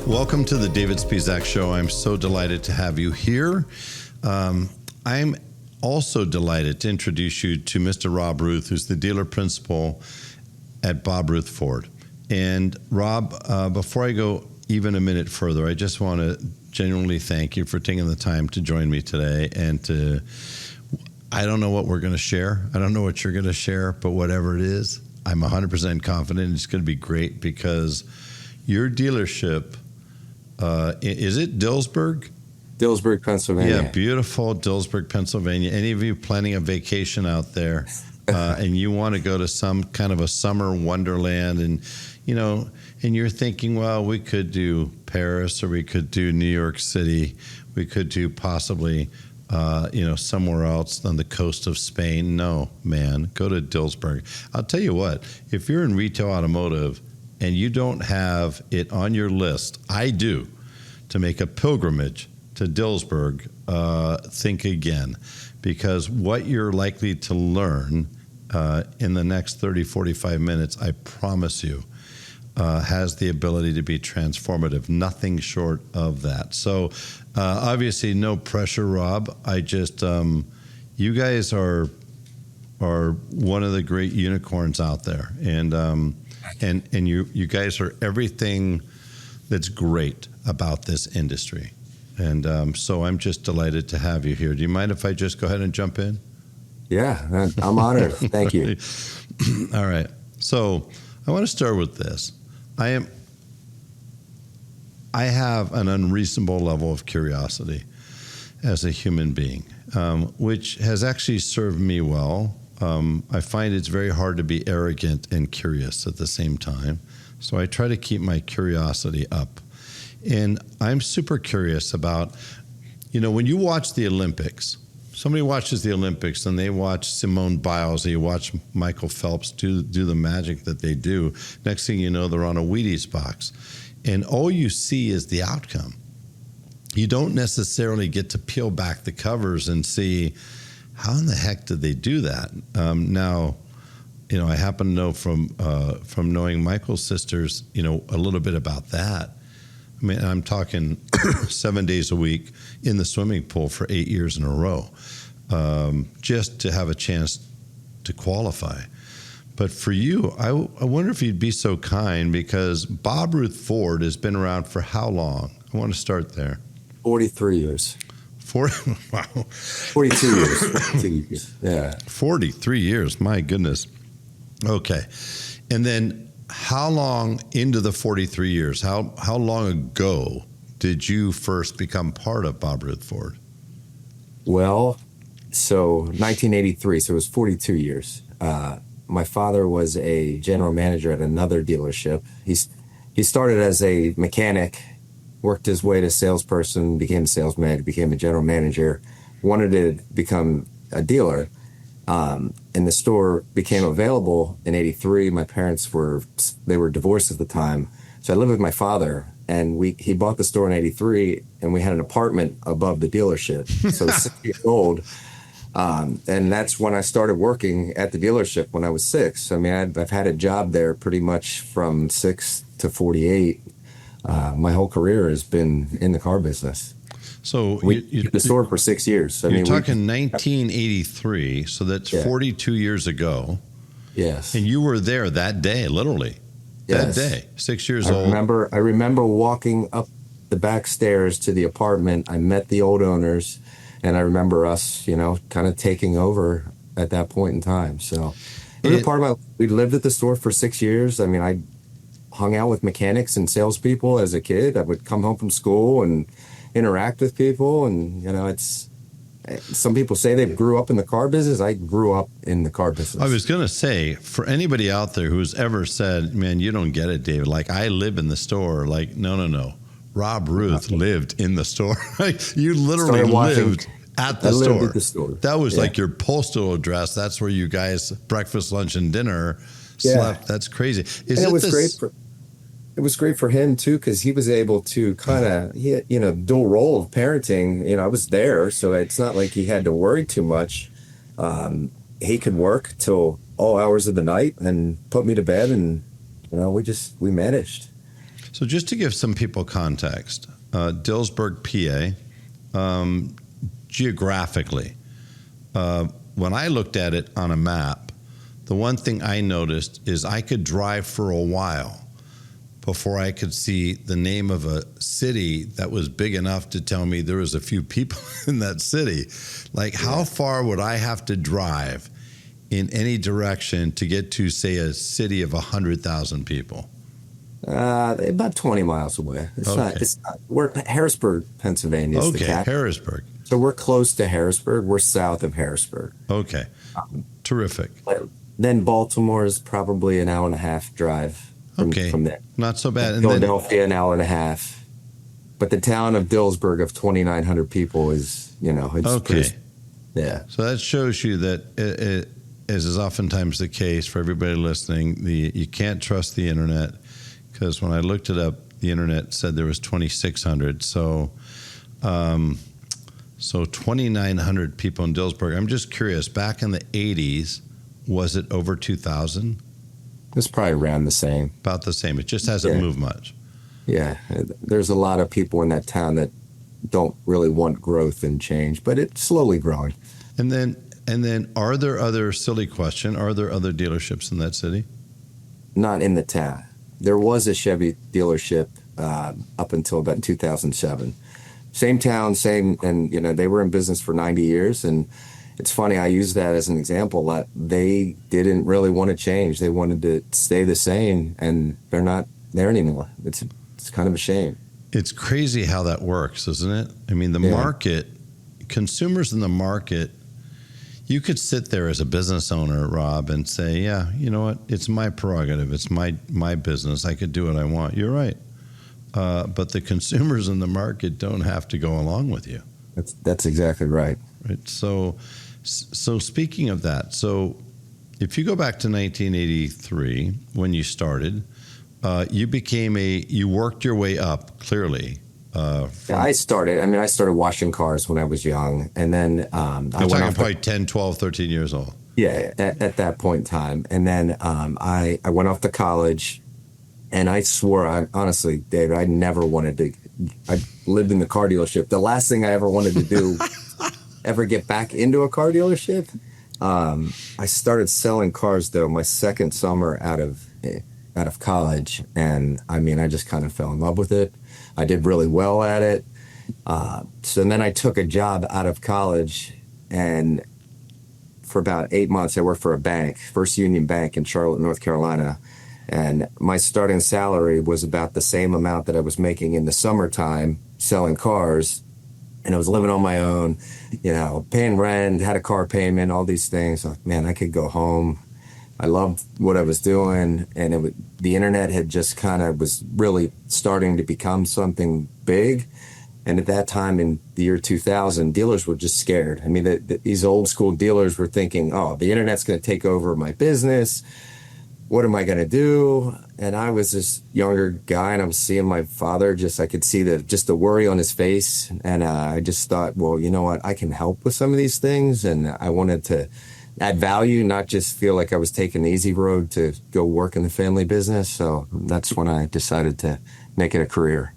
Welcome to the David Spisak Show. I'm so delighted to have you here. I'm also delighted to introduce you to Mr. Rob Ruth, who's the dealer principal at Bob Ruth Ford. And Rob, before I go even a minute further, I just want to genuinely thank you for taking the time to join me today. And I don't know what we're going to share. I don't know what you're going to share, but whatever it is, I'm 100% confident it's going to be great because your dealership, is it Dillsburg? Dillsburg, Pennsylvania. Yeah, beautiful Dillsburg, Pennsylvania. Any of you planning a vacation out there and you want to go to some kind of a summer wonderland and, you know, and you're thinking, well, we could do Paris or we could do New York City. We could do possibly, somewhere else on the coast of Spain. No, man, go to Dillsburg. I'll tell you what, if you're in retail automotive and you don't have it on your list, I do, to make a pilgrimage to Dillsburg, think again, because what you're likely to learn in the next 30, 45 minutes, I promise you, has the ability to be transformative, nothing short of that. So obviously no pressure, Rob. I just, you guys are one of the great unicorns out there. And you guys are everything that's great about this industry. And so I'm just delighted to have you here. Do you mind if I just go ahead and jump in? Yeah, I'm honored. Thank you. All right. So I want to start with this. I have an unreasonable level of curiosity as a human being, which has actually served me well. I find it's very hard to be arrogant and curious at the same time. So I try to keep my curiosity up. And I'm super curious about, when you watch the Olympics, somebody watches the Olympics and they watch Simone Biles, and you watch Michael Phelps do the magic that they do. Next thing you know, they're on a Wheaties box. And all you see is the outcome. You don't necessarily get to peel back the covers and see, how in the heck did they do that? Now, I happen to know from knowing Michael's sisters, a little bit about that. I mean, I'm talking 7 days a week in the swimming pool for 8 years in a row, just to have a chance to qualify. But for you, I wonder if you'd be so kind, because Bob Ruth Ford has been around for how long? I want to start there. 43 years. Wow. 42 years. 42 years. Yeah. 43 years. My goodness. Okay. And then how long into the 43 years, how long ago did you first become part of Bob Ruth Ford? Well, so 1983, so it was 42 years. My father was a general manager at another dealership. He started as a mechanic, worked his way to salesperson, became a salesman, became a general manager, wanted to become a dealer. And the store became available in 83. My parents were divorced at the time. So I lived with my father, and he bought the store in 83, and we had an apartment above the dealership. So 6 years old. And that's when I started working at the dealership when I was 6. I mean, I've had a job there pretty much from 6 to 48. My whole career has been in the car business. So we kept the store for 6 years. You're talking 1983, so that's 42 years ago. Yes. And you were there that day, literally. Yes. That day, 6 years old. I remember walking up the back stairs to the apartment. I met the old owners, and I remember us, kind of taking over at that point in time. So we lived at the store for 6 years. I mean, I hung out with mechanics and salespeople as a kid. I would come home from school and interact with people, and it's some people say they grew up in the car business. I grew up in the car business. I was going to say, for anybody out there who's ever said, man, you don't get it, David, like I live in the store, like no, Rob Ruth lived in the store. You literally lived at the store. Lived at the store. That was like your postal address. That's where you guys breakfast, lunch, and dinner slept. That's crazy. It was great for him too, because he was able to kind of, dual role of parenting. I was there, so it's not like he had to worry too much. He could work till all hours of the night and put me to bed, and we managed. So just to give some people context, Dillsburg, PA, geographically, when I looked at it on a map, the one thing I noticed is I could drive for a while before I could see the name of a city that was big enough to tell me there was a few people in that city. Like, how far would I have to drive in any direction to get to, say, a city of 100,000 people? About 20 miles away. It's not. We're Harrisburg, Pennsylvania. Is the capital. Harrisburg. So we're close to Harrisburg. We're south of Harrisburg. Okay. Terrific. Then Baltimore is probably an hour and a half drive from there. Not so bad. And Philadelphia, an hour and a half. But the town of Dillsburg of 2,900 people is, it's okay. Pretty, yeah. So that shows you that, as is oftentimes the case for everybody listening, you can't trust the internet, because when I looked it up, the internet said there was 2,600. So 2,900 people in Dillsburg. I'm just curious, back in the 80s, was it over 2,000? It's probably around the same. About the same. It just hasn't moved much. Yeah. There's a lot of people in that town that don't really want growth and change, but it's slowly growing. And then are there other dealerships in that city? Not in the town. There was a Chevy dealership up until about 2007. Same town, and they were in business for 90 years. And it's funny, I use that as an example, that they didn't really want to change. They wanted to stay the same, and they're not there anymore. It's kind of a shame. It's crazy how that works, isn't it? I mean, the market, consumers in the market, you could sit there as a business owner, Rob, and say, yeah, you know what? It's my prerogative. It's my business. I could do what I want. You're right. But the consumers in the market don't have to go along with you. That's exactly right. Right. So speaking of that, so if you go back to 1983 when you started, you worked your way up clearly. I started washing cars when I was young, and then I went off probably 10, 12, 13 years old. Yeah, at that point in time. And then I went off to college, and I swore, honestly, David, I never wanted to. I lived in the car dealership. The last thing I ever wanted to do, ever get back into a car dealership. I started selling cars, though, my second summer out of college, and I just kind of fell in love with it. I did really well at it. So then I took a job out of college, and for about 8 months, I worked for a bank, First Union Bank in Charlotte, North Carolina. And my starting salary was about the same amount that I was making in the summertime selling cars. And I was living on my own, paying rent, had a car payment, all these things. Man, I could go home. I loved what I was doing. And the internet had just kind of was really starting to become something big. And at that time in the year 2000, dealers were just scared. I mean, these old school dealers were thinking, oh, the internet's going to take over my business. What am I going to do? And I was this younger guy, and I was seeing my father, I could see the worry on his face. And I just thought, well, you know what? I can help with some of these things. And I wanted to add value, not just feel like I was taking the easy road to go work in the family business. So that's when I decided to make it a career.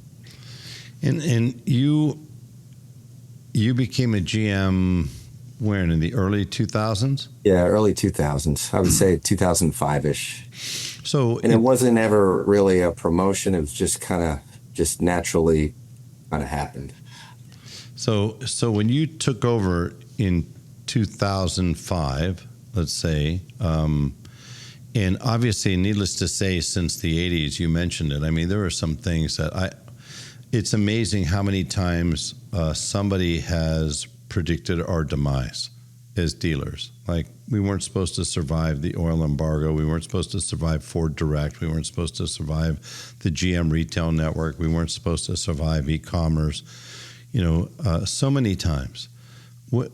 And you became a GM when, in the early 2000s? Yeah, early 2000s. I would say 2005-ish. So, and it wasn't ever really a promotion. It was just naturally kind of happened. So when you took over in 2005, let's say, and obviously, needless to say, since the 80s, you mentioned it. I mean, there are some things that it's amazing how many times somebody has predicted our demise as dealers. Like, we weren't supposed to survive the oil embargo. We weren't supposed to survive Ford Direct. We weren't supposed to survive the GM retail network. We weren't supposed to survive e-commerce. So many times. Do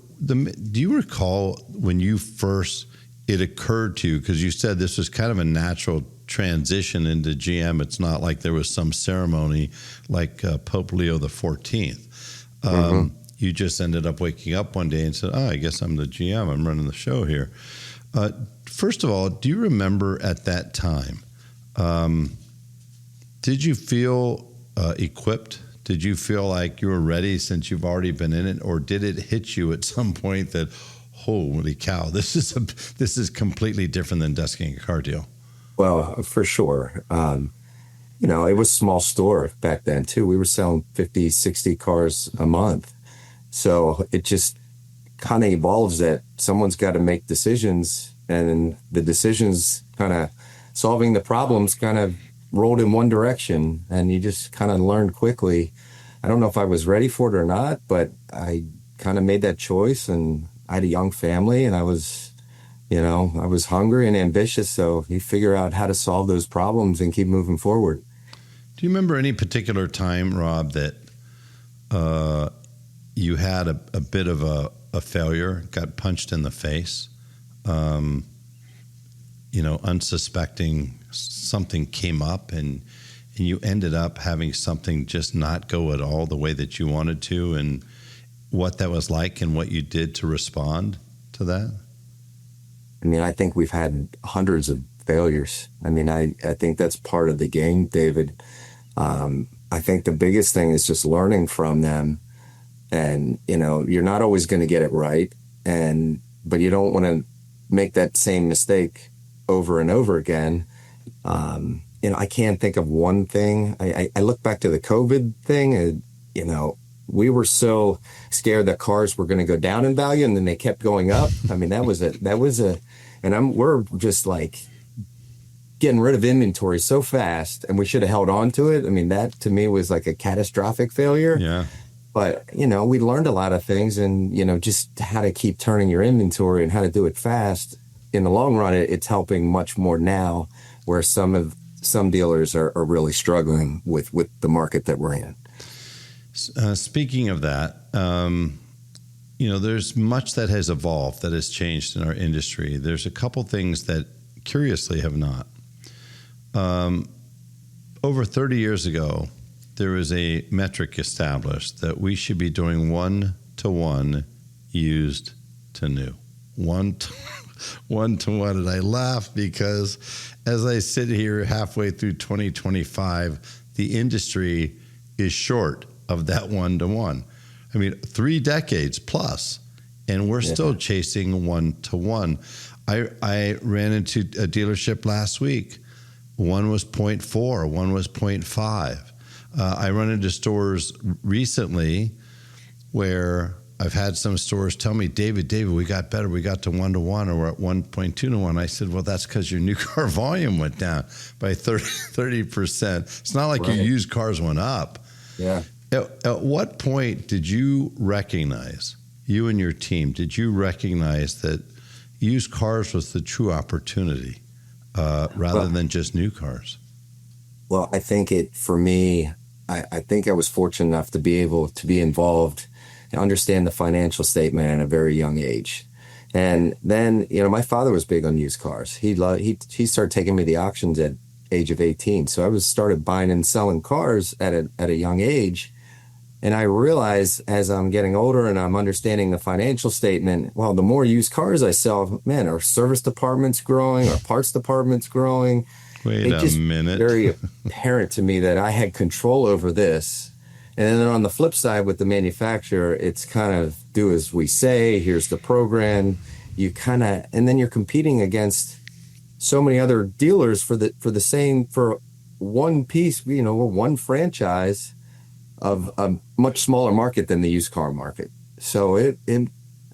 you recall when it occurred to you, because you said this was kind of a natural transition into GM. It's not like there was some ceremony like Pope Leo XIV. You just ended up waking up one day and said, I guess I'm the GM. I'm running the show here. First of all, do you remember at that time Did you feel equipped? Did you feel like you were ready since you've already been in it, or did it hit you at some point that, holy cow, this is completely different than desking a car deal? Well, for sure. It was a small store back then too. We were selling 50, 60 cars a month. So it just kind of evolves that someone's got to make decisions, and the decisions kind of solving the problems kind of rolled in one direction, and you just kind of learned quickly. I don't know if I was ready for it or not, but I kind of made that choice, and I had a young family, and I was hungry and ambitious, so you figure out how to solve those problems and keep moving forward. Do you remember any particular time, Rob, that you had a bit of a failure, got punched in the face, unsuspecting something came up and you ended up having something just not go at all the way that you wanted to, and what that was like and what you did to respond to that? I mean, I think we've had hundreds of failures. I mean, I think that's part of the game, David. I think the biggest thing is just learning from them. And, you're not always going to get it right. But you don't want to make that same mistake over and over again. I can't think of one thing. I look back to the COVID thing, and, we were so scared that cars were going to go down in value, and then they kept going up. I mean, we're just like getting rid of inventory so fast, and we should have held on to it. I mean, that to me was like a catastrophic failure. Yeah. But, we learned a lot of things, and, just how to keep turning your inventory and how to do it fast. In the long run, it's helping much more now, where some dealers are really struggling with the market that we're in. Speaking of that, there's much that has evolved, that has changed in our industry. There's a couple things that curiously have not. Over 30 years ago, there was a metric established that we should be doing 1-to-1 used to new. 1-to-1. And I laugh because as I sit here halfway through 2025, the industry is short of that 1-to-1. I mean, 3 decades plus, and we're still chasing 1-to-1. I ran into a dealership last week. One was 0.4, one was 0.5. I run into stores recently where I've had some stores tell me, David, we got better. We got to 1-to-1, or we're at 1.2-to-1. I said, well, that's because your new car volume went down by 30%. It's not like your used cars went up. Yeah. At what point did you recognize, you and your team, did you recognize that used cars was the true opportunity rather than just new cars? Well, I think for me, I think I was fortunate enough to be able to be involved and understand the financial statement at a very young age. And then, my father was big on used cars. He started taking me to the auctions at age of 18. So I started buying and selling cars at a young age. And I realized as I'm getting older and I'm understanding the financial statement, well, the more used cars I sell, man, our service department's growing, our parts department's growing. Wait a minute. Very apparent to me that I had control over this. And then on the flip side with the manufacturer, it's kind of do as we say, here's the program. And then you're competing against so many other dealers for one piece, one franchise of a much smaller market than the used car market. So it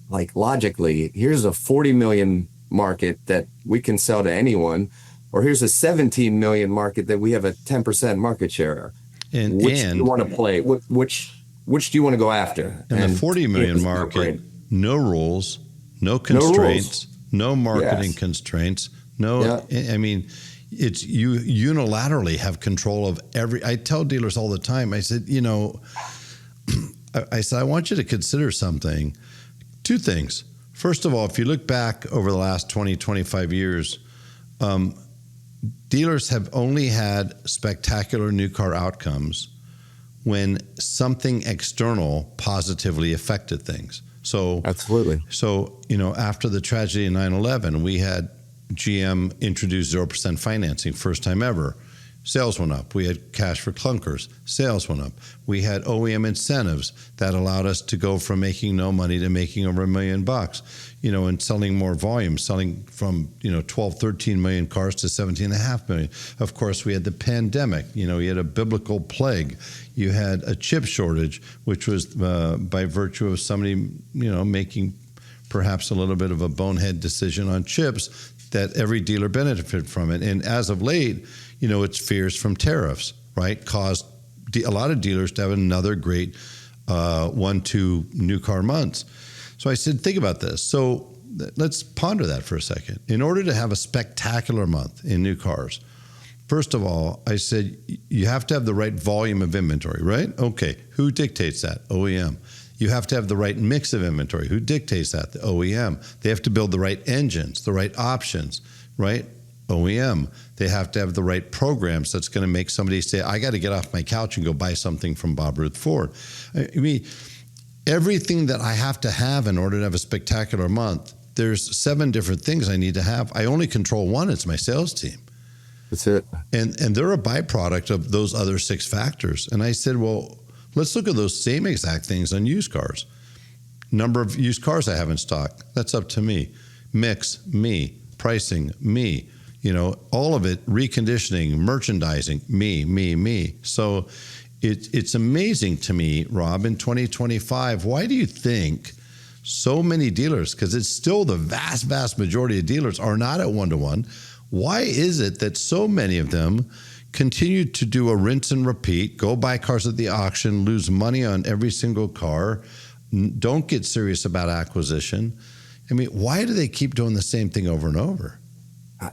like logically, here's a 40 million market that we can sell to anyone, or here's a 17 million market that we have a 10% market share. And which do you want to play? Which do you want to go after? And the 40 million market, no rules, no constraints, no marketing constraints, I mean, it's you unilaterally have control of I tell dealers all the time, I said, I want you to consider something. 2 things. First of all, if you look back over the last 20, 25 years, dealers have only had spectacular new car outcomes when something external positively affected things. So absolutely. So, after the tragedy of 9/11, we had GM introduced 0% financing, first time ever. Sales went up. We had cash for clunkers. Sales went up. We had OEM incentives that allowed us to go from making no money to making over $1 million, and selling more volume, selling from, 12, 13 million cars to 17.5 million. Of course, we had the pandemic. You had a biblical plague. You had a chip shortage, which was by virtue of somebody, making perhaps a little bit of a bonehead decision on chips that every dealer benefited from it. And as of late, it's fears from tariffs, right? Caused a lot of dealers to have another great 1-2 new car months. So I said, think about this. So let's ponder that for a second. In order to have a spectacular month in new cars, first of all, I said, you have to have the right volume of inventory, right? Okay. Who dictates that? OEM. You have to have the right mix of inventory. Who dictates that? The OEM. They have to build the right engines, the right options, right? OEM. They have to have the right programs that's going to make somebody say, I got to get off my couch and go buy something from Bob Ruth Ford. I mean, everything that I have to have in order to have a spectacular month, there's 7 different things I need to have. I only control one. It's my sales team. That's it. And they're a byproduct of those other 6 factors. And I said, well, let's look at those same exact things on used cars. Number of used cars I have in stock, that's up to me. Mix, me. Pricing, me. All of it, reconditioning, merchandising, me. So it's amazing to me, Rob, in 2025, why do you think so many dealers, because it's still the vast, vast majority of dealers are not at 1-to-1, why is it that so many of them continue to do a rinse and repeat, go buy cars at the auction, lose money on every single car, don't get serious about acquisition? I mean, why do they keep doing the same thing over and over?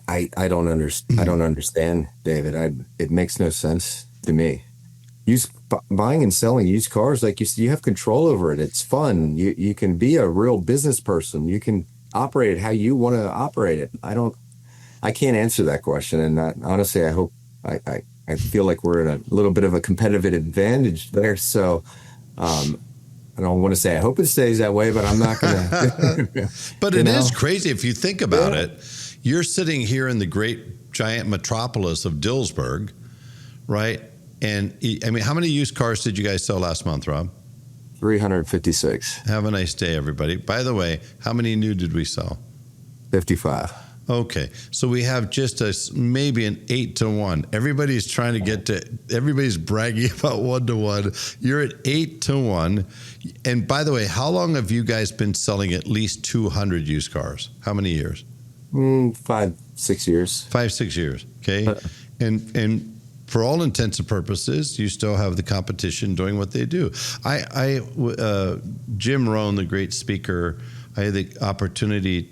I don't understand. I don't understand, David. It makes no sense to me. Buying and selling used cars, like you said, you have control over it. It's fun. You can be a real business person. You can operate it how you want to operate it. I can't answer that question. And honestly, I hope I feel like we're at a little bit of a competitive advantage there. So I don't want to say I hope it stays that way, but I'm not going to. But it is crazy if you think about it. You're sitting here in the great giant metropolis of Dillsburg, right? And I mean, how many used cars did you guys sell last month, Rob? 356. Have a nice day, everybody. By the way, how many new did we sell? 55. Okay, so we have just maybe an 8-to-1. Everybody's trying to get to. Everybody's bragging about 1-to-1. You're at 8-to-1. And by the way, how long have you guys been selling at least 200 used cars? How many years? 5-6 years. 5-6 years. Okay, and for all intents and purposes, you still have the competition doing what they do. Jim Rohn, the great speaker, I had the opportunity,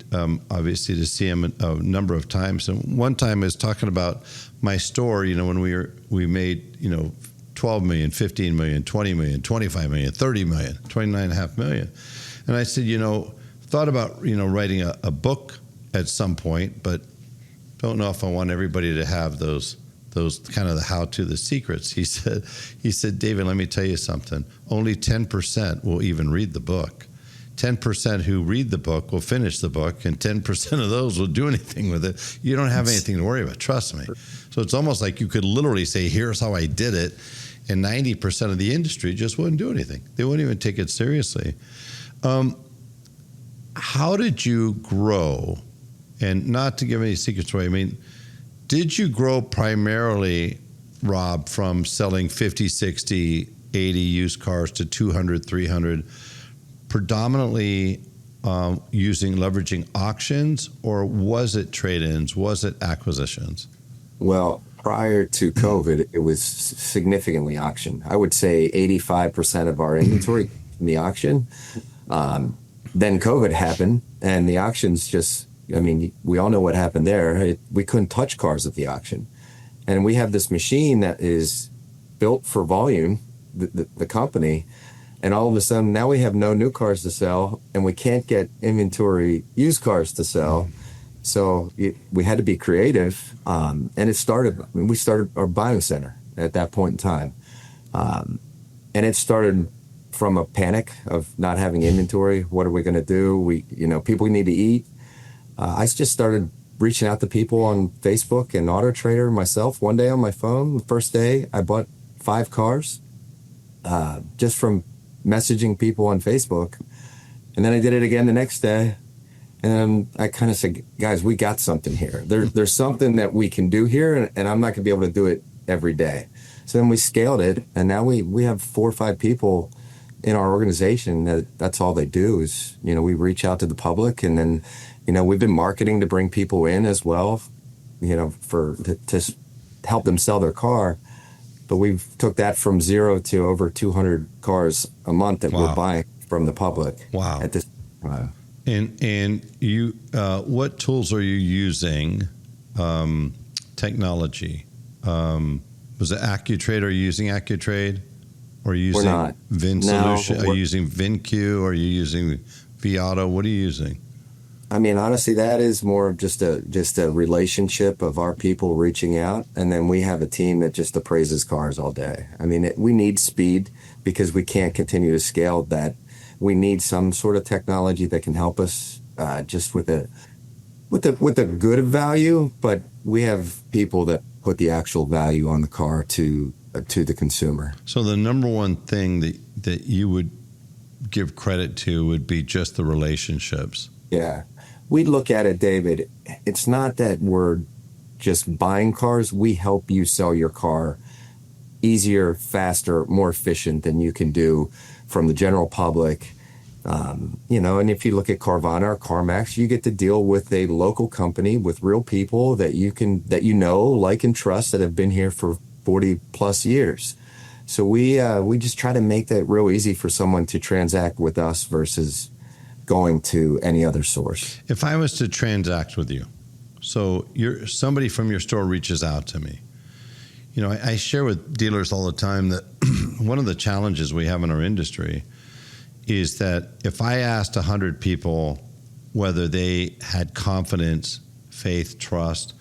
obviously, to see him a number of times. And one time I was talking about my store, when we made, 12 million, 15 million, 20 million, 25 million, 30 million, 29.5 million. And I said, thought about, writing a book at some point, but don't know if I want everybody to have those kind of the how-to, the secrets. He said, David, let me tell you something. Only 10% will even read the book. 10% who read the book will finish the book, and 10% of those will do anything with it. You don't have anything to worry about, trust me. So it's almost like you could literally say, here's how I did it, and 90% of the industry just wouldn't do anything. They wouldn't even take it seriously. How did you grow? And not to give any secrets away, I mean, did you grow primarily, Rob, from selling 50, 60, 80 used cars to 200, 300, predominantly leveraging auctions, or was it trade-ins? Was it acquisitions? Well, prior to COVID, it was significantly auction. I would say 85% of our inventory in the auction. Then COVID happened, and the auctions we all know what happened there. We couldn't touch cars at the auction. And we have this machine that is built for volume, the company, and all of a sudden now we have no new cars to sell, and we can't get inventory used cars to sell. So we had to be creative, and it started. We started our buying center at that point in time, and it started from a panic of not having inventory. What are we going to do? People need to eat. I just started reaching out to people on Facebook and Auto Trader myself. One day on my phone, the first day, I bought 5 cars just from messaging people on Facebook. And then I did it again the next day. And I kind of said, guys, we got something here. There's something that we can do here, and I'm not going to be able to do it every day. So then we scaled it, and now we have 4 or 5 people in our organization that's all they do is, we reach out to the public, and then, we've been marketing to bring people in as well, to help them sell their car. But we've took that from 0 to over 200 cars a month that we're buying from the public. Wow. At this. And you, what tools are you using? Technology. Was it AccuTrade? Are you using AccuTrade? Or are you using VinSolution? Are you using VinQ? Are you using vAuto? What are you using? I mean, honestly, that is more of just a relationship of our people reaching out, and then we have a team that just appraises cars all day. I mean, we need speed because we can't continue to scale that. We need some sort of technology that can help us just with a good value, but we have people that put the actual value on the car to the consumer. So the number one thing that you would give credit to would be just the relationships. Yeah. We look at it, David, it's not that we're just buying cars. We help you sell your car easier, faster, more efficient than you can do from the general public. And if you look at Carvana or CarMax, you get to deal with a local company with real people that you like and trust that have been here for 40 plus years. So we just try to make that real easy for someone to transact with us versus going to any other source. If I was to transact with you, so somebody from your store reaches out to me. I share with dealers all the time that one of the challenges we have in our industry is that if I asked 100 people whether they had confidence, faith, trust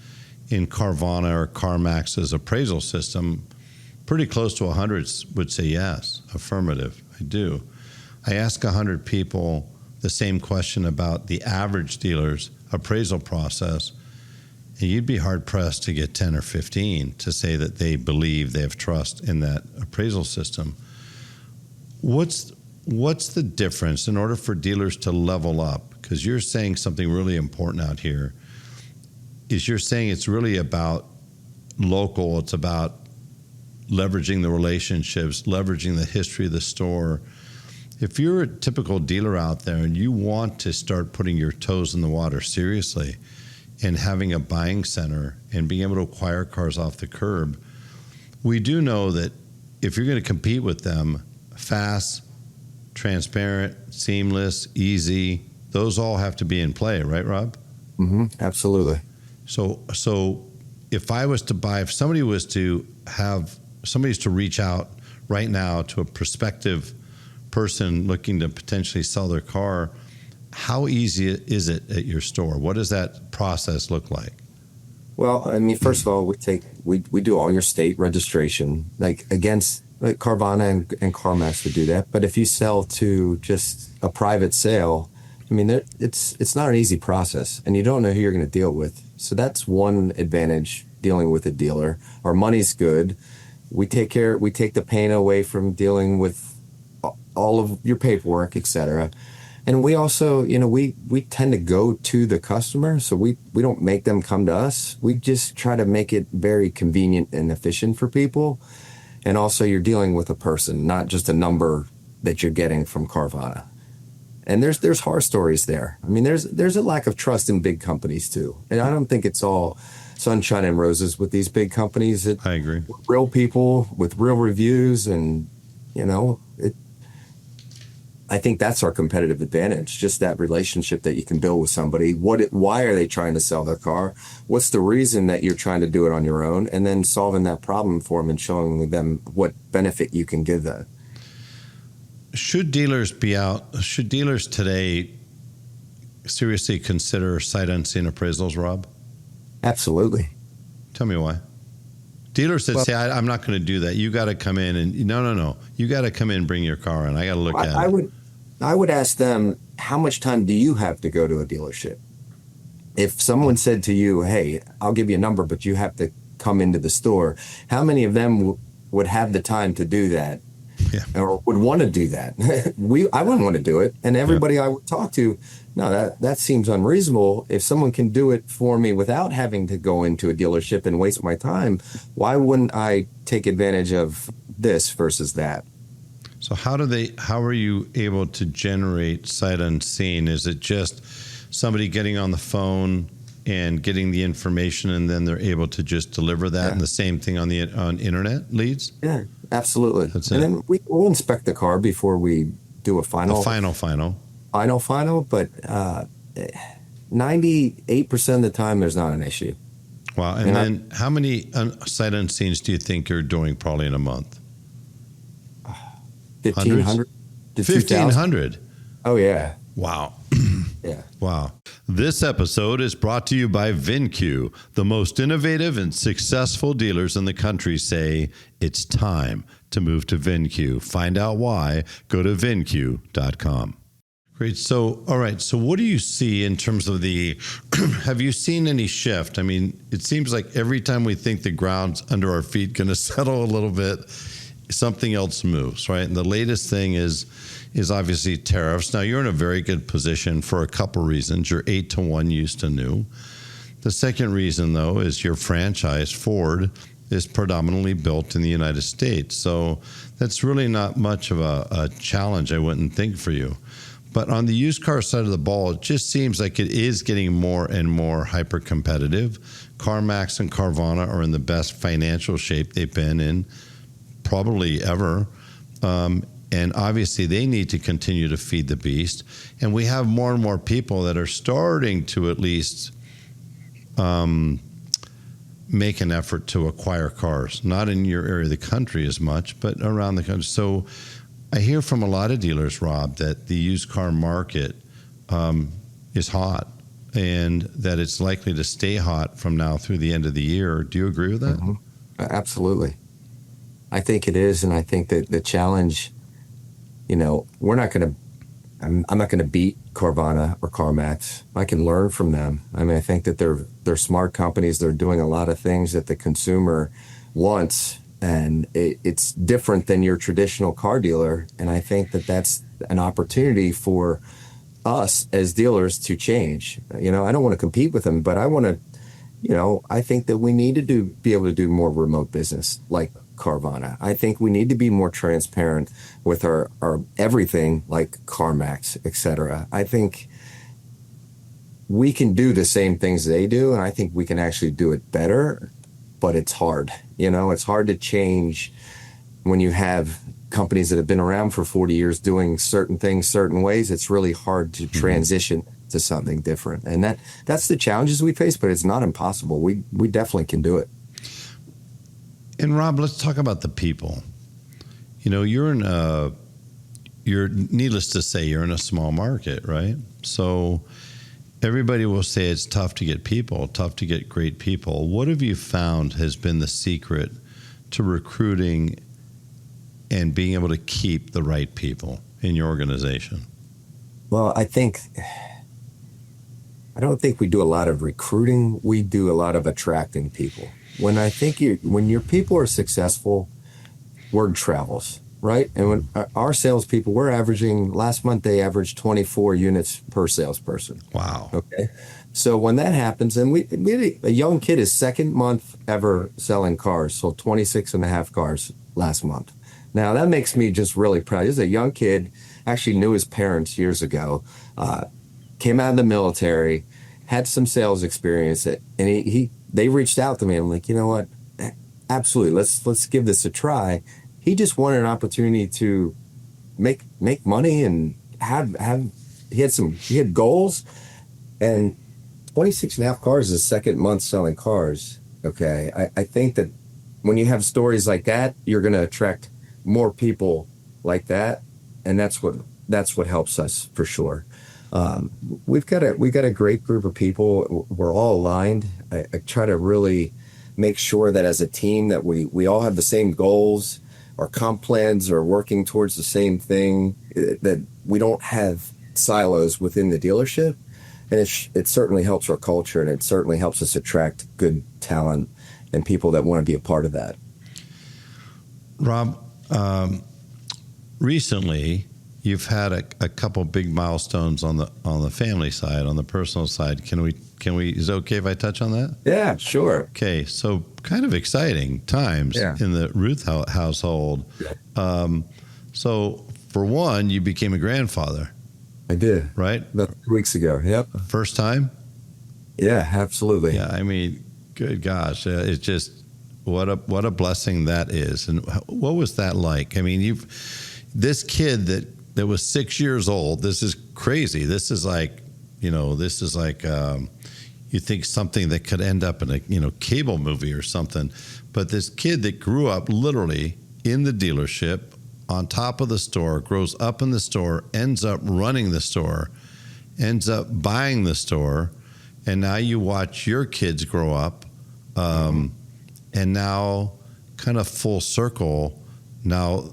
in Carvana or CarMax's appraisal system, pretty close to 100 would say yes, affirmative, I do. I ask 100 people the same question about the average dealer's appraisal process, and you'd be hard-pressed to get 10 or 15 to say that they believe they have trust in that appraisal system. What's the difference in order for dealers to level up? Because you're saying something really important out here, is you're saying it's really about local, it's about leveraging the relationships, leveraging the history of the store. If you're a typical dealer out there and you want to start putting your toes in the water seriously and having a buying center and being able to acquire cars off the curb, we do know that if you're going to compete with them, fast, transparent, seamless, easy, those all have to be in play, right, Rob? Mm-hmm. Absolutely. So if somebody's to reach out right now to a prospective person looking to potentially sell their car, how easy is it at your store? What does that process look like? Well, I mean, first of all, we do all your state registration, like Carvana and CarMax would do that. But if you sell to just a private sale, I mean, it's not an easy process, and you don't know who you're going to deal with. So that's one advantage dealing with a dealer. Our money's good. We take the pain away from dealing with all of your paperwork, et cetera. And we also, we tend to go to the customer, so we don't make them come to us. We just try to make it very convenient and efficient for people. And also you're dealing with a person, not just a number that you're getting from Carvana. And there's horror stories there. I mean, there's a lack of trust in big companies too. And I don't think it's all sunshine and roses with these big companies. I agree. Real people with real reviews, and I think that's our competitive advantage, just that relationship that you can build with somebody. Why are they trying to sell their car? What's the reason that you're trying to do it on your own? And then solving that problem for them and showing them what benefit you can give them. Should dealers today seriously consider sight unseen appraisals, Rob? Absolutely. Tell me why. Dealers that say, I'm not going to do that. You got to come in and no. You got to come in and bring your car in. I got to look at it. I would ask them, how much time do you have to go to a dealership? If someone said to you, hey, I'll give you a number, but you have to come into the store, how many of them would have the time to do that? Yeah. Or would want to do that? I wouldn't want to do it. And everybody I would talk to, no, that seems unreasonable. If someone can do it for me without having to go into a dealership and waste my time, why wouldn't I take advantage of this versus that? So how are you able to generate sight unseen? Is it just somebody getting on the phone and getting the information, and then they're able to just deliver that? And the same thing on internet leads? Yeah, absolutely. That's and it. then we'll inspect the car before we do a final. But 98% of the time, there's not an issue. Wow. And then how many sight unseens do you think you're doing probably in a month? 1,500 to 1,500. Oh, yeah. Wow. Yeah. Wow. This episode is brought to you by VinQ. The most innovative and successful dealers in the country say it's time to move to VinQ. Find out why. Go to VinQ.com. Great. So, all right. So what do you see in terms of have you seen any shift? I mean, it seems like every time we think the ground's under our feet going to settle a little bit, something else moves, right? And the latest thing is obviously tariffs. Now, you're in a very good position for a couple reasons. You're 8-1 used to new. The second reason, though, is your franchise, Ford, is predominantly built in the United States. So that's really not much of a challenge, I wouldn't think, for you. But on the used car side of the ball, it just seems like it is getting more and more hyper competitive. CarMax and Carvana are in the best financial shape they've been in probably ever. And obviously they need to continue to feed the beast. And we have more and more people that are starting to at least make an effort to acquire cars. Not in your area of the country as much, but around the country. So I hear from a lot of dealers, Rob, that the used car market is hot and that it's likely to stay hot from now through the end of the year. Do you agree with that? Mm-hmm. Absolutely. I think it is. And I think that the challenge, I'm not going to beat Carvana or CarMax. I can learn from them. I mean, I think that they're smart companies. They're doing a lot of things that the consumer wants. And it's different than your traditional car dealer. And I think that that's an opportunity for us as dealers to change. I don't want to compete with them, but I want to, I think that we need to be able to do more remote business like Carvana. I think we need to be more transparent with our everything like CarMax, et cetera. I think we can do the same things they do, and I think we can actually do it better. But it's hard. It's hard to change when you have companies that have been around for 40 years doing certain things certain ways. It's really hard to transition to something different. And that's the challenges we face, but it's not impossible. We definitely can do it. And Rob, let's talk about the people. You're needless to say, you're in a small market, right? So everybody will say it's tough to get people, tough to get great people. What have you found has been the secret to recruiting and being able to keep the right people in your organization? Well, I don't think we do a lot of recruiting. We do a lot of attracting people. When your people are successful, word travels, right? And when our salespeople, last month they averaged 24 units per salesperson. Wow. Okay. So when that happens, and we had a young kid, his second month ever selling cars, sold 26 and a half cars last month. Now that makes me just really proud. He's a young kid, actually knew his parents years ago, came out of the military, had some sales experience, and they reached out to me. I'm like, you know what? Absolutely. Let's give this a try. He just wanted an opportunity to make money and he had goals, and 26 and a half cars is his second month selling cars. Okay. I think that when you have stories like that, you're going to attract more people like that. And that's what helps us for sure. We've got a great group of people. We're all aligned. I try to really make sure that as a team that we all have the same goals. Our comp plans are working towards the same thing, that we don't have silos within the dealership. and it certainly helps our culture, and it certainly helps us attract good talent and people that want to be a part of that. Rob, recently you've had a couple big milestones on the family side, on the personal side. Can we? Is it okay if I touch on that? Yeah, sure. Okay, so kind of exciting times in the Ruth household. Yeah. So for one, you became a grandfather. I did. Right? About 2 weeks ago. Yep. First time? Yeah, absolutely. Yeah, I mean, good gosh, it's just what a blessing that is. And what was that like? I mean, this kid that was 6 years old. This is crazy. This is like, you think something that could end up in a cable movie or something. But this kid that grew up literally in the dealership, on top of the store, grows up in the store, ends up running the store, ends up buying the store, and now you watch your kids grow up, and now kind of full circle. Now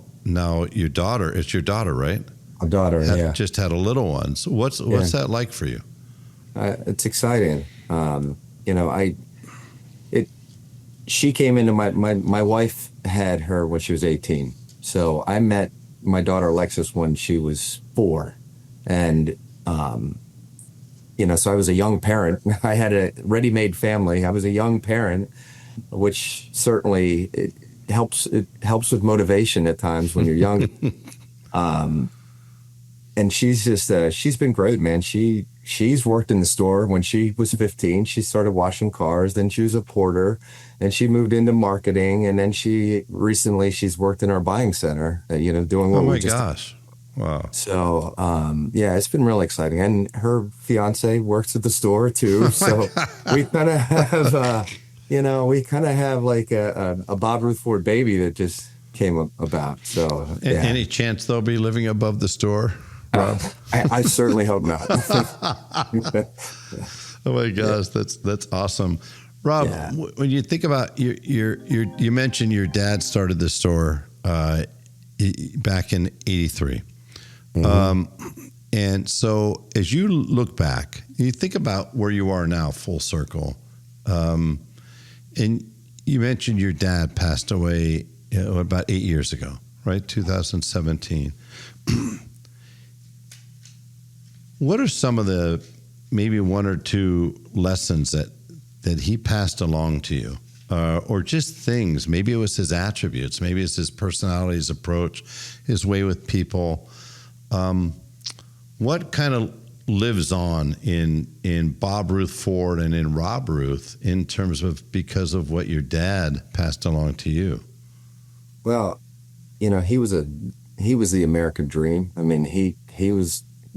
your daughter, it's your daughter, right? A daughter, yeah. Just had a little one. So what's that like for you? It's exciting. She came into my wife had her when she was 18. So I met my daughter Alexis when she was 4. And, so I was a young parent. I had a ready-made family. I was a young parent, which certainly it helps with motivation at times when you're young. And she's just, she's been great, man. She's worked in the store when she was 15. She started washing cars. Then she was a porter, and she moved into marketing. And then she's worked in our buying center, doing what oh my gosh. Wow. So, it's been really exciting. And her fiance works at the store too. So we kind of have, like a Bob Ruth Ford baby that just came about. So, yeah. Any chance they'll be living above the store, Rob? I certainly hope not. Oh my gosh, that's awesome, Rob. Yeah. When you think about you mentioned your dad started the store back in '83, and so as you look back, you think about where you are now, full circle, and you mentioned your dad passed away about 8 years ago, right? 2017. What are some of the maybe 1 or 2 lessons that he passed along to you, or just things? Maybe it was his attributes, maybe it's his personality, his approach, his way with people. What kind of lives on in Bob Ruth Ford and in Rob Ruth in terms of because of what your dad passed along to you? Well, he was the American dream. I mean, he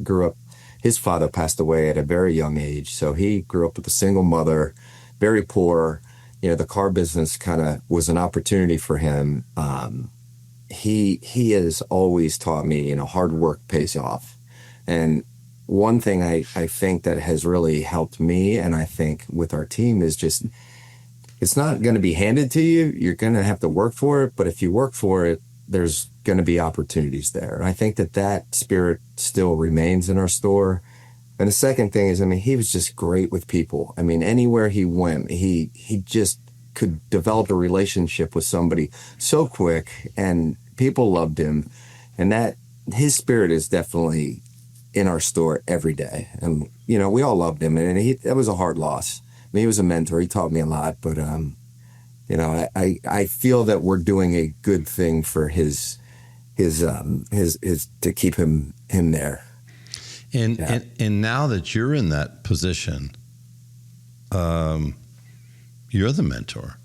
grew up. His father passed away at a very young age, so he grew up with a single mother, very poor. The car business kind of was an opportunity for him. He has always taught me, hard work pays off. And one thing I think that has really helped me, and I think with our team, is just it's not going to be handed to you. You're going to have to work for it, but if you work for it, there's going to be opportunities there. And I think that spirit still remains in our store. And the second thing is, he was just great with people. Anywhere he went, he just could develop a relationship with somebody so quick, and people loved him. And that his spirit is definitely in our store every day. And, we all loved him, and that was a hard loss. He was a mentor. He taught me a lot, but, I feel that we're doing a good thing for his to keep him there. And now that you're in that position, you're the mentor,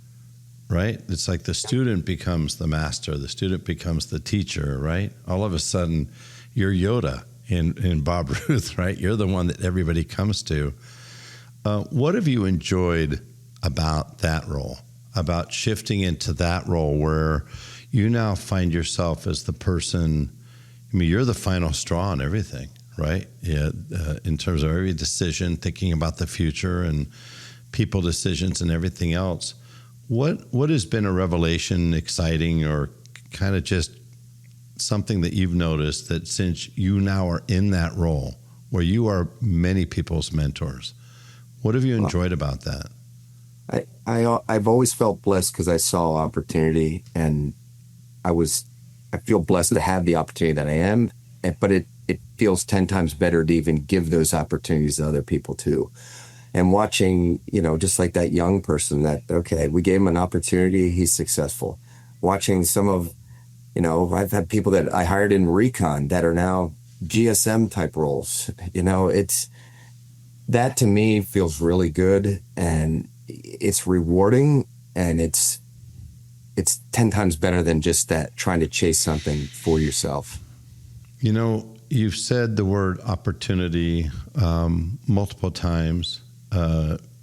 right? It's like the student becomes the master, the student becomes the teacher, right? All of a sudden, you're Yoda in Bob Ruth, right? You're the one that everybody comes to. What have you enjoyed about that role? About shifting into that role where you now find yourself as the person, you're the final straw on everything, right? Yeah, in terms of every decision, thinking about the future and people decisions and everything else. What has been a revelation, exciting, or kind of just something that you've noticed that since you now are in that role, where you are many people's mentors. What have you enjoyed about that? I've always felt blessed because I saw opportunity, and I feel blessed to have the opportunity that I am, but it feels 10 times better to even give those opportunities to other people too. And watching, just like that young person that, okay, we gave him an opportunity, he's successful. Watching some of, I've had people that I hired in recon that are now GSM type roles. That to me feels really good, and it's rewarding, and it's 10 times better than just that trying to chase something for yourself. You've said the word opportunity multiple times.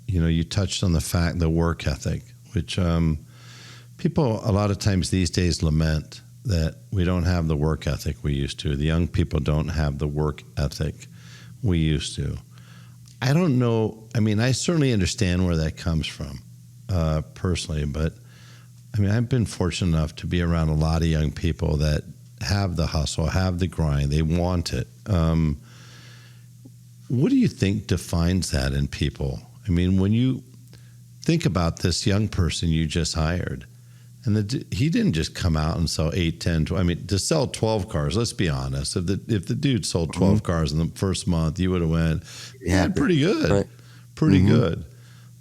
You touched on the work ethic, which people a lot of times these days lament that we don't have the work ethic we used to. The young people don't have the work ethic we used to. I don't know. I mean, I certainly understand where that comes from personally, but I mean, I've been fortunate enough to be around a lot of young people that have the hustle, have the grind, they want it. What do you think defines that in people? I mean, when you think about this young person you just hired, and he didn't just come out and sell 8, 10, 12. I mean, to sell 12 cars, let's be honest. If the dude sold 12 cars in the first month, you would have went, yeah, pretty good. Right. Pretty good.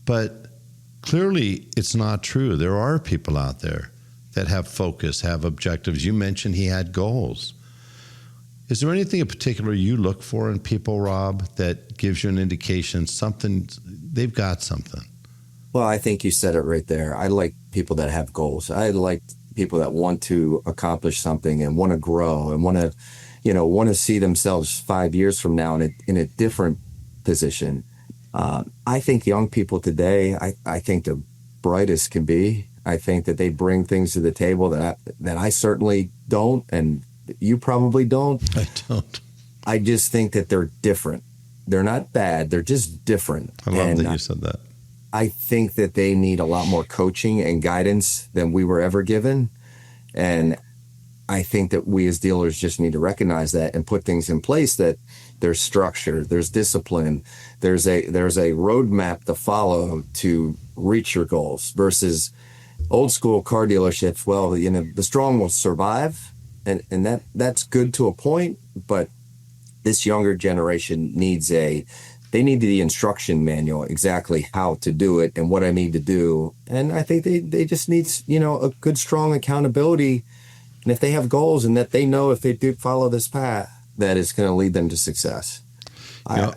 But clearly it's not true. There are people out there that have focus, have objectives. You mentioned he had goals. Is there anything in particular you look for in people, Rob, that gives you an indication they've got something? Well, I think you said it right there. I like people that have goals. I like people that want to accomplish something and want to grow and want to see themselves 5 years from now in a different position. I think young people today, I think the brightest can be. I think that they bring things to the table that I certainly don't, and you probably don't. I don't. I just think that they're different. They're not bad. They're just different. I love that you said that. I think that they need a lot more coaching and guidance than we were ever given. And I think that we as dealers just need to recognize that and put things in place, that there's structure, there's discipline, there's a roadmap to follow to reach your goals, versus old school car dealerships. Well, the strong will survive, and that's good to a point, but this younger generation needs the instruction manual, exactly how to do it and what I need to do. And I think they just need, a good, strong accountability. And if they have goals and that they know if they do follow this path, that it's going to lead them to success. I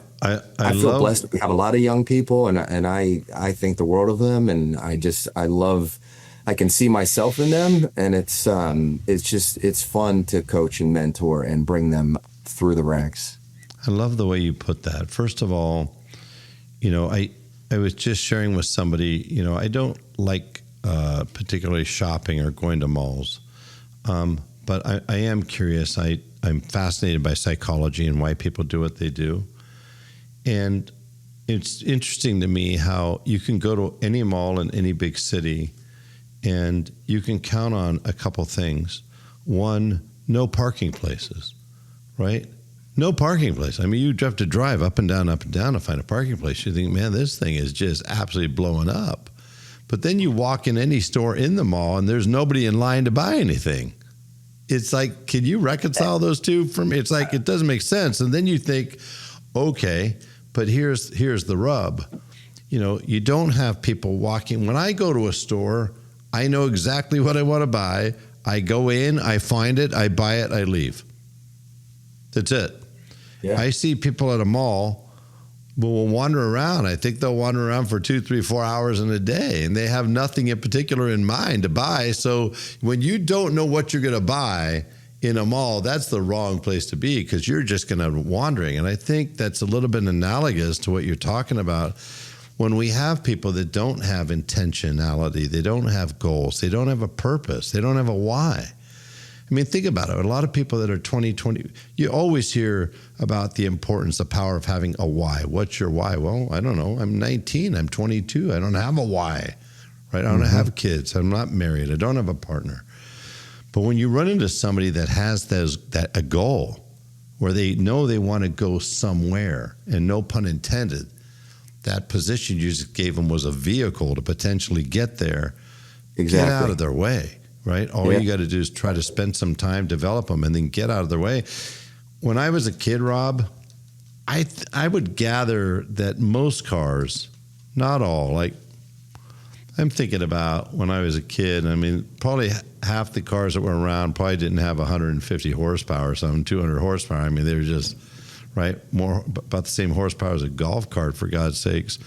feel blessed. We have a lot of young people, and I think the world of them. And I can see myself in them, and it's fun to coach and mentor and bring them through the ranks. I love the way you put that. First of all, I was just sharing with somebody, I don't like particularly shopping or going to malls, but I am curious. I'm fascinated by psychology and why people do what they do. And it's interesting to me how you can go to any mall in any big city and you can count on a couple things. One, no parking places, right? No parking place. I mean, you have to drive up and down to find a parking place. You think, man, this thing is just absolutely blowing up. But then you walk in any store in the mall and there's nobody in line to buy anything. It's like, can you reconcile those two? It's like, it doesn't make sense. And then you think, okay, but here's the rub. You don't have people walking. When I go to a store, I know exactly what I want to buy. I go in, I find it, I buy it, I leave. That's it. Yeah. I see people at a mall will wander around. I think they'll wander around for 2, 3, 4 hours in a day, and they have nothing in particular in mind to buy. So when you don't know what you're going to buy in a mall, that's the wrong place to be, because you're just going to be wandering. And I think that's a little bit analogous to what you're talking about. When we have people that don't have intentionality, they don't have goals, they don't have a purpose, they don't have a why. I mean, think about it. A lot of people that are 20, you always hear about the importance, the power of having a why. What's your why? Well, I don't know. I'm 19. I'm 22. I don't have a why, right? I don't have kids. I'm not married. I don't have a partner. But when you run into somebody that has a goal, where they know they want to go somewhere, and no pun intended, that position you just gave them was a vehicle to potentially get there. Exactly. Get out of their way, right? All you got to do is try to spend some time, develop them, and then get out of their way. When I was a kid, Rob, I would gather that most cars, not all, like I'm thinking about when I was a kid, I mean, probably half the cars that were around probably didn't have 150 horsepower or something, 200 horsepower. I mean, they were just, right, more about the same horsepower as a golf cart, for God's sakes.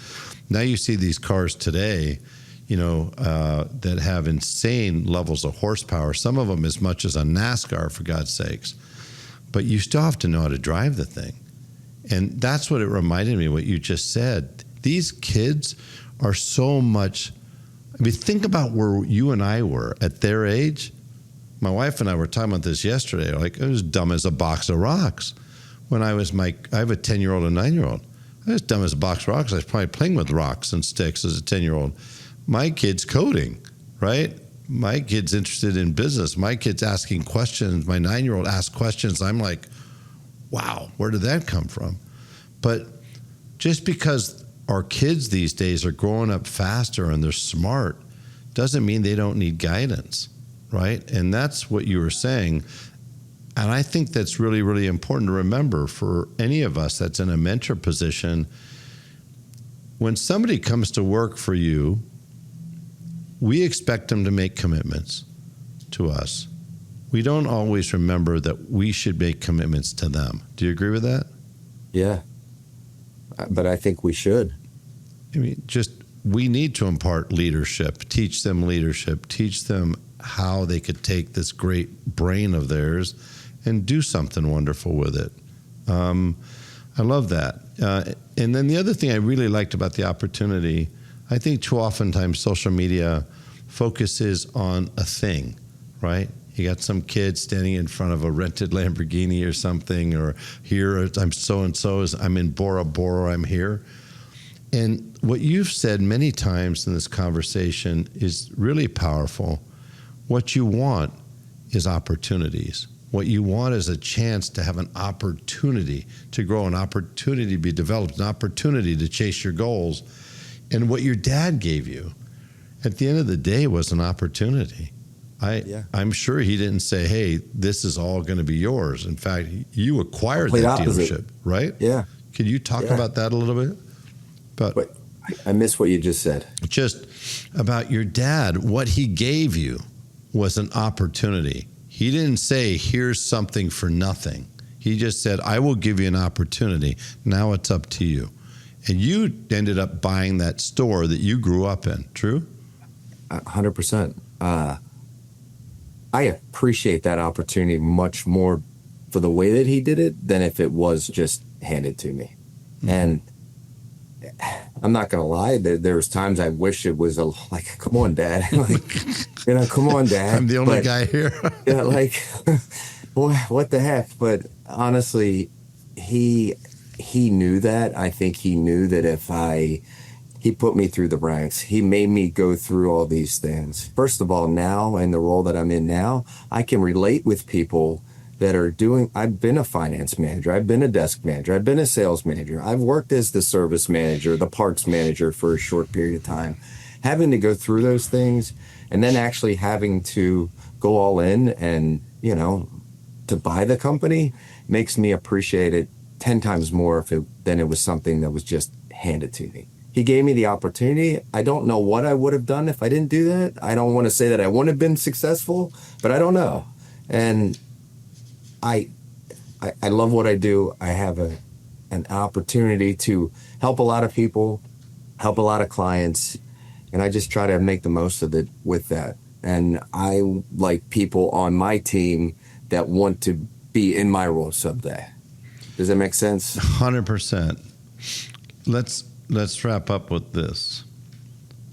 Now you see these cars today, that have insane levels of horsepower, some of them as much as a NASCAR, for God's sakes. But you still have to know how to drive the thing. And that's what it reminded me, what you just said. These kids are so much, I mean, think about where you and I were at their age. My wife and I were talking about this yesterday. Like, it was dumb as a box of rocks. When I have a 10-year-old and 9-year-old. I was dumb as a box of rocks. I was probably playing with rocks and sticks as a 10-year-old. My kid's coding, right? My kid's interested in business. My kid's asking questions. My 9-year-old asks questions. I'm like, wow, where did that come from? But just because our kids these days are growing up faster and they're smart doesn't mean they don't need guidance, right? And that's what you were saying. And I think that's really, really important to remember for any of us that's in a mentor position. When somebody comes to work for you, we expect them to make commitments to us. We don't always remember that we should make commitments to them. Do you agree with that? Yeah. But I think we should. I mean, we need to impart leadership, teach them how they could take this great brain of theirs and do something wonderful with it. I love that. And then the other thing I really liked about the opportunity, I think too oftentimes social media focuses on a thing, right? You got some kid standing in front of a rented Lamborghini or something, or here I'm so-and-so, I'm in Bora Bora, I'm here. And what you've said many times in this conversation is really powerful. What you want is opportunities. What you want is a chance to have an opportunity to grow, an opportunity to be developed, an opportunity to chase your goals. And what your dad gave you at the end of the day was an opportunity. I'm sure he didn't say, hey, this is all going to be yours. In fact, you acquired that dealership, right? Yeah. Can you talk about that a little bit? But I missed what you just said. Just about your dad, what he gave you was an opportunity. He didn't say, here's something for nothing. He just said, I will give you an opportunity. Now it's up to you. And you ended up buying that store that you grew up in. True? 100%. I appreciate that opportunity much more for the way that he did it than if it was just handed to me. Mm-hmm. And I'm not going to lie, there was times I wish it was like, come on, Dad. Come on, Dad. I'm the only guy here. Boy, what the heck? But honestly, he knew that. I think he knew that he put me through the ranks. He made me go through all these things. First of all, now, in the role that I'm in now, I can relate with people that are I've been a finance manager, I've been a desk manager, I've been a sales manager, I've worked as the service manager, the parts manager for a short period of time. Having to go through those things and then actually having to go all in and, to buy the company makes me appreciate it 10 times more than it was something that was just handed to me. He gave me the opportunity. I don't know what I would have done if I didn't do that. I don't want to say that I wouldn't have been successful, but I don't know. And I love what I do. I have an opportunity to help a lot of people, help a lot of clients, and I just try to make the most of it with that. And I like people on my team that want to be in my role someday. Does that make sense? 100%. Let's wrap up with this.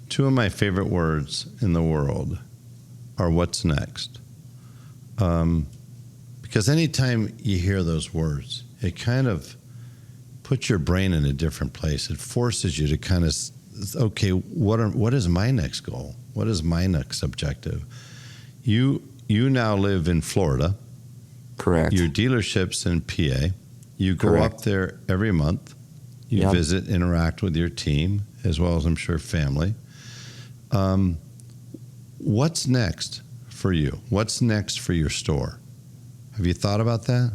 Two of my favorite words in the world are what's next. Because anytime you hear those words, it kind of puts your brain in a different place. It forces you to kind of, okay, what is my next goal? What is my next objective? You now live in Florida, Correct. Your dealership's in PA. You go Correct. up there every month. You Yep. visit, interact with your team, as well as, I'm sure, family. What's next for you? What's next for your store? Have you thought about that?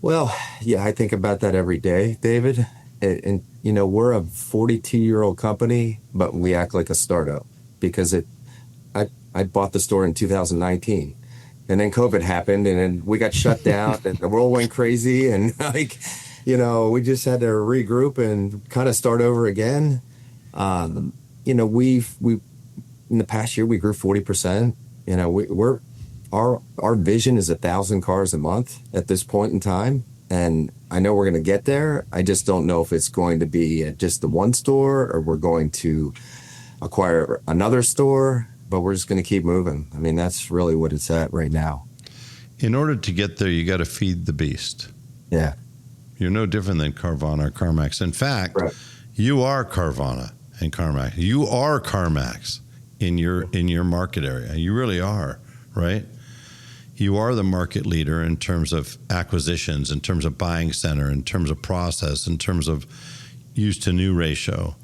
Well, yeah, I think about that every day, David. And you know, we're a 42-year-old company, but we act like a startup because I bought the store in 2019, and then COVID happened, and then we got shut down, and the world went crazy, and like, you know, we just had to regroup and kind of start over again. You know, we in the past year we grew 40%. You know, we're our vision is 1,000 cars a month at this point in time. And I know we're going to get there. I just don't know if it's going to be at just the one store or we're going to acquire another store, but we're just going to keep moving. I mean, that's really what it's at right now. In order to get there, you got to feed the beast. Yeah. You're no different than Carvana or CarMax. In fact, Right. you are Carvana and CarMax. You are CarMax in your market area. You really are, right? You are the market leader in terms of acquisitions, in terms of buying center, in terms of process, in terms of used to new ratio.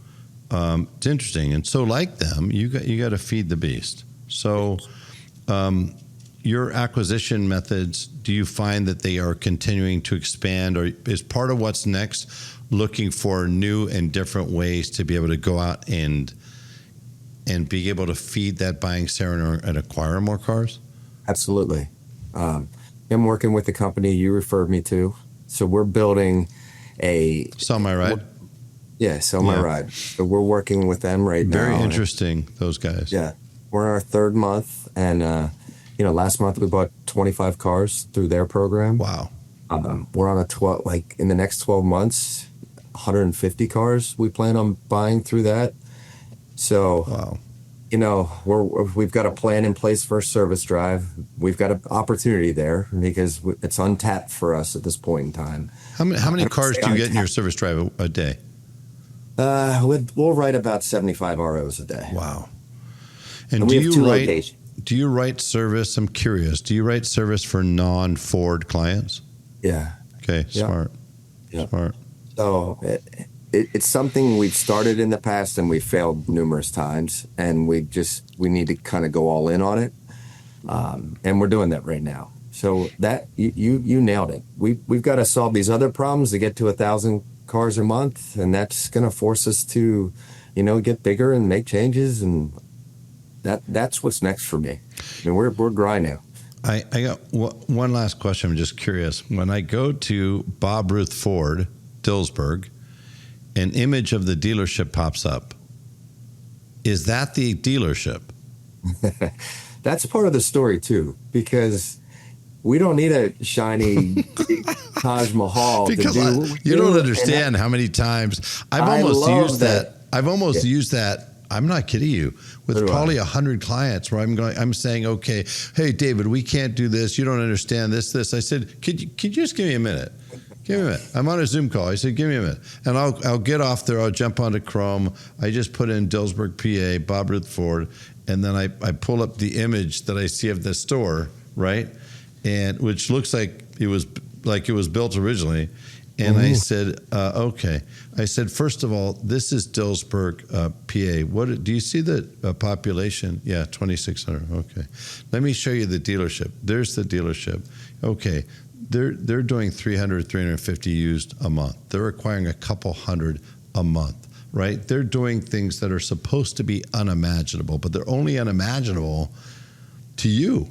It's interesting, and so like them, you got to feed the beast. So, your acquisition methods, do you find that they are continuing to expand, or is part of what's next looking for new and different ways to be able to go out and be able to feed that buying center and acquire more cars? Absolutely. I'm working with the company you referred me to. So we're building a Sell My Ride. Yeah, Sell My Ride. So we're working with them right now. Very interesting, those guys. Yeah. We're in our third month. And, you know, last month we bought 25 cars through their program. Wow. We're on in the next 12 months, 150 cars we plan on buying through that. So, Wow. you know, we've got a plan in place for a service drive. We've got an opportunity there because it's untapped for us at this point in time. How many cars do you get in your service drive a day? We'll write about 75 ROs a day. Wow. And we have two locations. Do you write service? I'm curious. Do you write service for non-Ford clients? Yeah. Okay, smart. Yeah. Smart. So it's something we've started in the past and we've failed numerous times, and we need to kind of go all in on it, and we're doing that right now. So that you nailed it. We've got to solve these other problems to get to 1,000 cars a month, and that's going to force us to, you know, get bigger and make changes, and that's what's next for me. I mean, we're grinding. I got one last question. I'm just curious. When I go to Bob Ruth Ford, Dillsburg, an image of the dealership pops up. Is that the dealership? That's part of the story too, because we don't need a shiny Taj Mahal because to do what we you do. don't understand how many times I've almost used that. I've almost used that. I'm not kidding you. With probably 100 clients where I'm saying, okay, hey David, we can't do this. You don't understand this. I said, could you just give me a minute? Give me a minute. I'm on a Zoom call. I said, give me a minute. And I'll get off there. I'll jump onto Chrome. I just put in Dillsburg, PA, Bob Ruth Ford. And then I pull up the image that I see of the store, right? And which looks like it was built originally. And I said, okay. I said, first of all, this is Dillsburg, PA. What do you see the population? Yeah, 2,600. Okay. Let me show you the dealership. There's the dealership. Okay. They're doing 300, 350 used a month. They're acquiring a couple hundred a month, right? They're doing things that are supposed to be unimaginable, but they're only unimaginable to you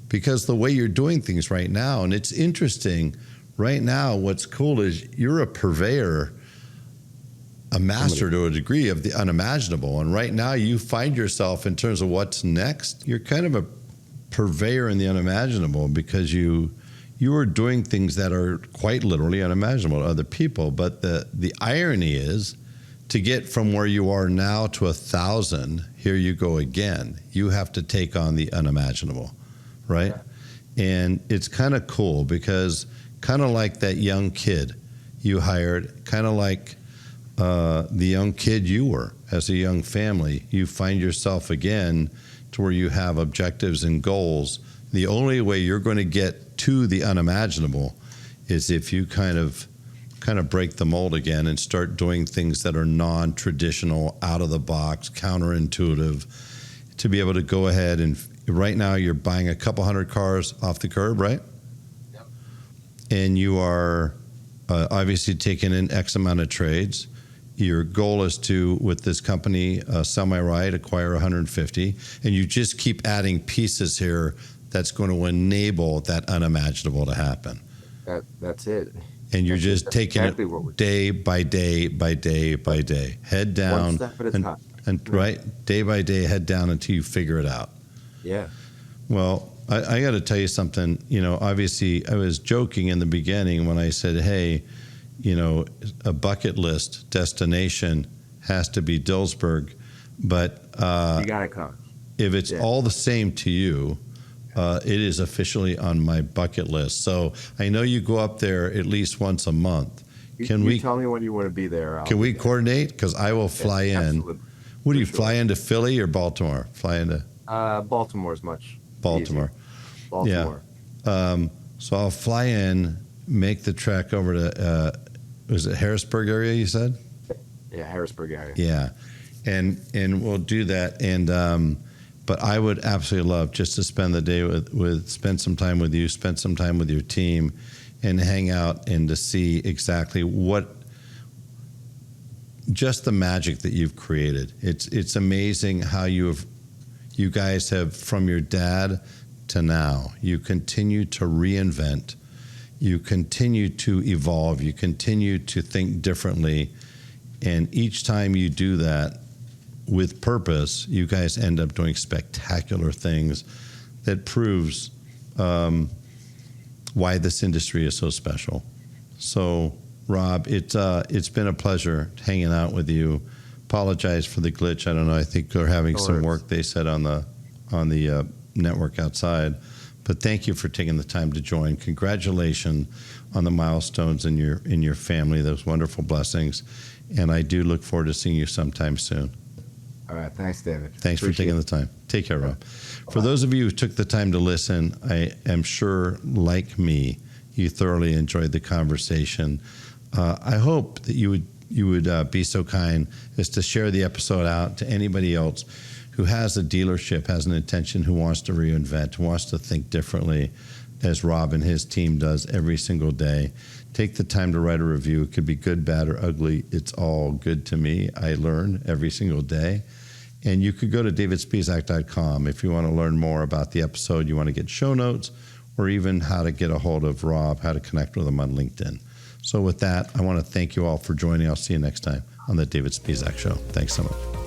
because the way you're doing things right now. And it's interesting. Right now, what's cool is you're a purveyor, a master to a degree of the unimaginable. And right now you find yourself in terms of what's next, you're kind of a purveyor in the unimaginable because you are doing things that are quite literally unimaginable to other people. But the irony is to get from where you are now to 1,000, here you go again. You have to take on the unimaginable, right? And it's kind of cool because kind of like that young kid you hired, kind of like the young kid you were as a young family, you find yourself again to where you have objectives and goals The only way you're going to get to the unimaginable is if you kind of break the mold again and start doing things that are non-traditional, out of the box, counterintuitive, to be able to go ahead and right now you're buying a couple hundred cars off the curb, right? Yep. And you are obviously taking in X amount of trades. Your goal is to, with this company, Sell My Ride, acquire 150, and you just keep adding pieces here that's going to enable that unimaginable to happen. That's it. And you're That's just taking exactly it day by day by day by day, head down, one step at a time. and right, day by day, head down until you figure it out. Yeah. Well, I got to tell you something. You know, obviously, I was joking in the beginning when I said, "Hey, you know, a bucket list destination has to be Dillsburg," but You got to come. if it's all the same to you, it is officially on my bucket list. So I know you go up there at least once a month. Can we tell me when you want to be there? Can we coordinate? Because I will fly in. Absolutely. What do you fly into Philly or Baltimore? Fly into Baltimore is much Baltimore. easier. Baltimore. Yeah. So I'll fly in, make the trek over to was it Harrisburg area? You said? Yeah, Harrisburg area. Yeah, and we'll do that. And but I would absolutely love just to spend the day spend some time with you, spend some time with your team, and hang out and to see exactly just the magic that you've created. It's amazing how you guys have, from your dad to now, you continue to reinvent, you continue to evolve, you continue to think differently, and each time you do that with purpose, you guys end up doing spectacular things that proves why this industry is so special. So, Rob, it's been a pleasure hanging out with you. Apologize for the glitch. I don't know. I think they're having some work, they said, on the network outside. But thank you for taking the time to join. Congratulations on the milestones in your family, those wonderful blessings. And I do look forward to seeing you sometime soon. All right. Thanks, David. Thanks for taking the time. Take care, Rob. For those of you who took the time to listen, I am sure, like me, you thoroughly enjoyed the conversation. I hope that you would be so kind as to share the episode out to anybody else who has a dealership, has an intention, who wants to reinvent, who wants to think differently, as Rob and his team does every single day. Take the time to write a review. It could be good, bad, or ugly. It's all good to me. I learn every single day. And you could go to davidspisak.com if you want to learn more about the episode, you want to get show notes, or even how to get a hold of Rob, how to connect with him on LinkedIn. So with that, I want to thank you all for joining. I'll see you next time on the David Spisak Show. Thanks so much.